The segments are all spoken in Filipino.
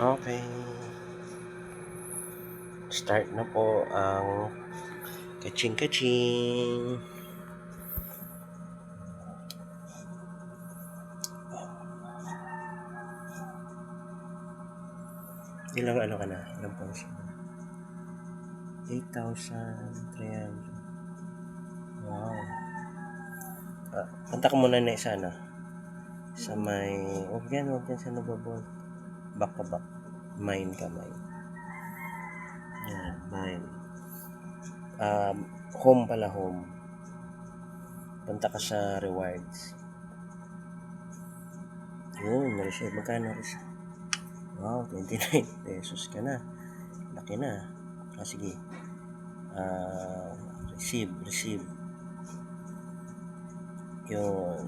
Okay. Start na po ang kaching-kaching. Ilang ano ka na? Ilang points mo? 8,300. Wow. Punta ka muna na isa na. Sa may... Huwag yan sa nababol. Back ka back. Mine ka, mine. Yan, mine. Home pala, home. Punta ka sa rewards. Yun, na-receive. Magkano receive? Wow, 29 pesos ka na. Laki na. Sige. Receive. Yun.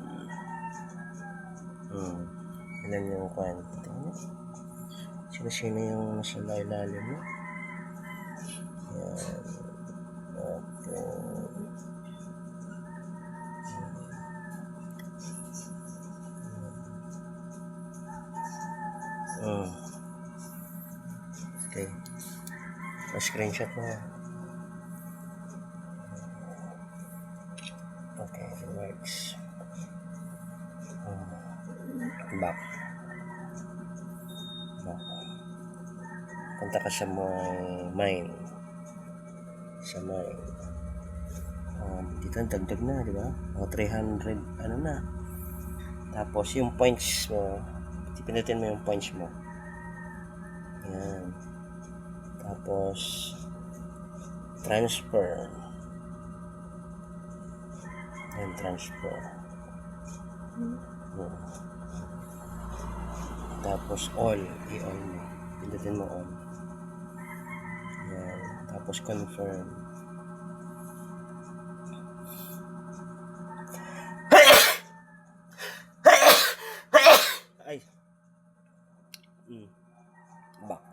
Ilan yung kwan? Sino yung nasa ilalim mo? Yan. Okay. Screenshot mo. Okay, it works. Back. Punta ka sa mine. Sa mine. Dito ang dagdag na, di ba? 300, ano na. Tapos yung points mo, pinutin mo yung points mo. Yan. Tapos, transfer. Yan, transfer. Tapos, all. I-all mo. Pinutin mo all. Yan. Tapos, confirm. Ay. Back.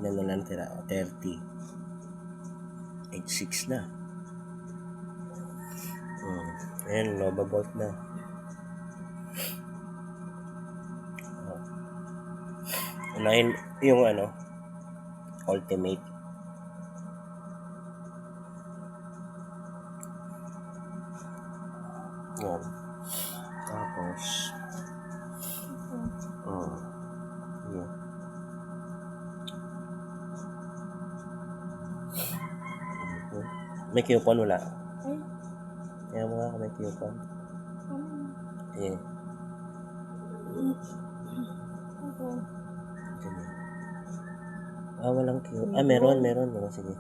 Ilan na lang tira? 30. 86 na. Ayan, Nova Bolt na. Unahin yung ultimate. Yan. Tapos, yan. May coupon wala? Kaya mga may coupon. Ayan. Walang coupon. Meron. Sige.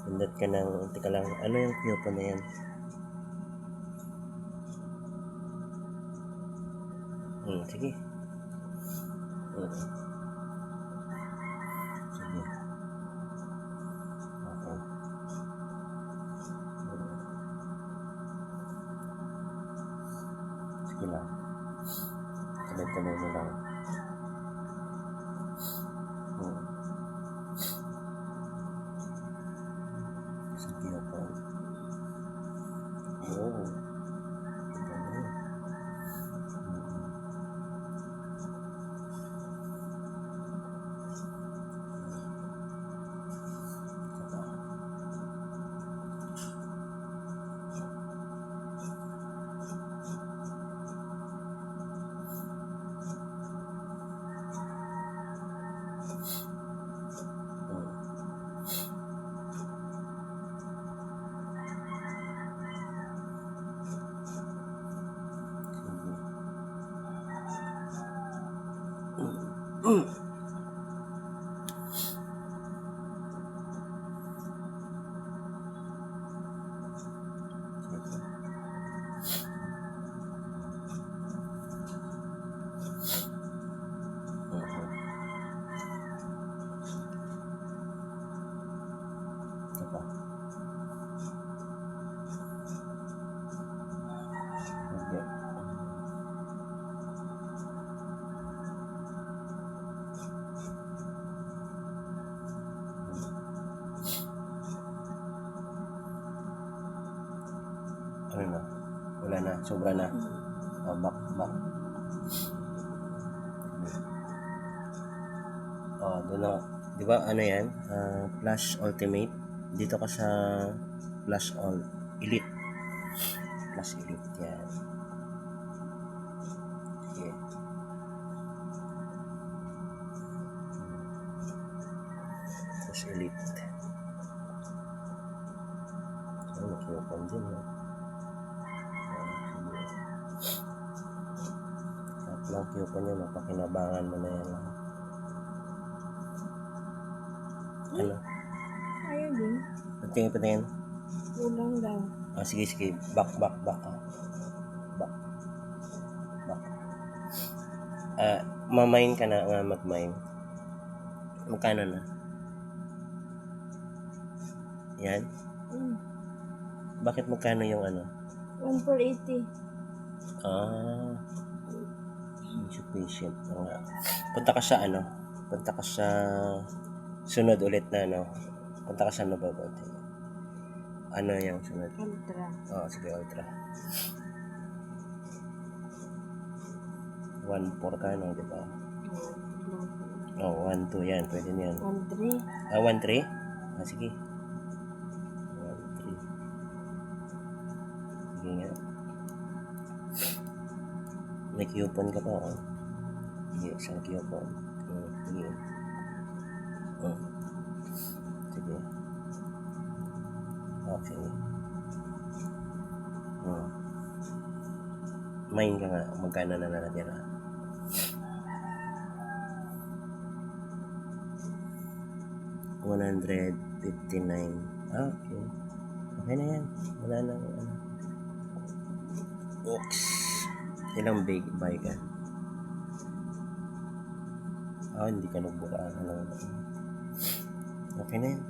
Pindot ka ng, tika lang. Ano yung coupon na yan? Sige. Sige. Okay. Sige lang. Tuloy mo lang. Sa coupon. Ano na? Wala na. Sobra na. Back, back. Doon na. Di ba ano yan? Plus Ultimate. Dito ka sa Plus All. Elite. Plus Elite yan. Okay. Plus Elite. So, nakiupan din, no? At lang kiupan nyo, mapakinabangan mo na yan. Ano? Ayaw din. Patingin, patingin. Kulang daw. Sige, sige. Back, back, back. Back. Back. Mamain ka na nga mag-mine. Magkano na? Yan? Bakit magkano yung ano? 1,480. Insufficient. Punta ka sa ano? Punta ka sa sunod ulit na ano? Punta ka sa ano ba? Ano yung sunod? Ultra. Sige, Ultra. 1.4 ka no, di ba? 1.2 yan. Pwede na yan. 1,3. 1.3? Sige. 1.3. Sige nga. May coupon ka pa, Sige, isang coupon. Sige. Sige. Okay. Mine ka nga. Magkano na natira? 159. Okay. Okay na yan. Wala na. Oops. Ilang big buy ka? Hindi ka nagbuka. Okay na yan.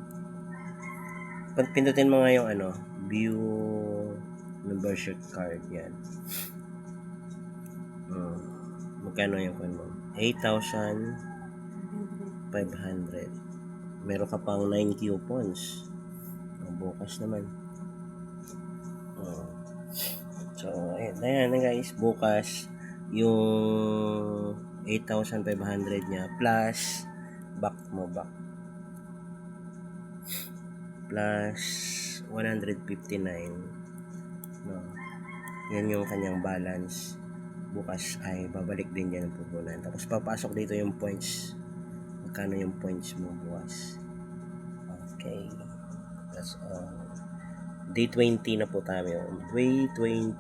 Pindutin mo nga yung view membership card yan. Magkano yung coin mo? 8,500. Meron ka pang 9 coupons. Bukas naman. So, ayan na guys. Bukas, yung 8,500 niya plus back plus 159, no? Yan yung kanyang balance. Bukas ay babalik din yan ang pupunan. Tapos papasok dito yung points. Magkano yung points mo bukas. Okay, that's all. Day 20 na po tayo. Day 20.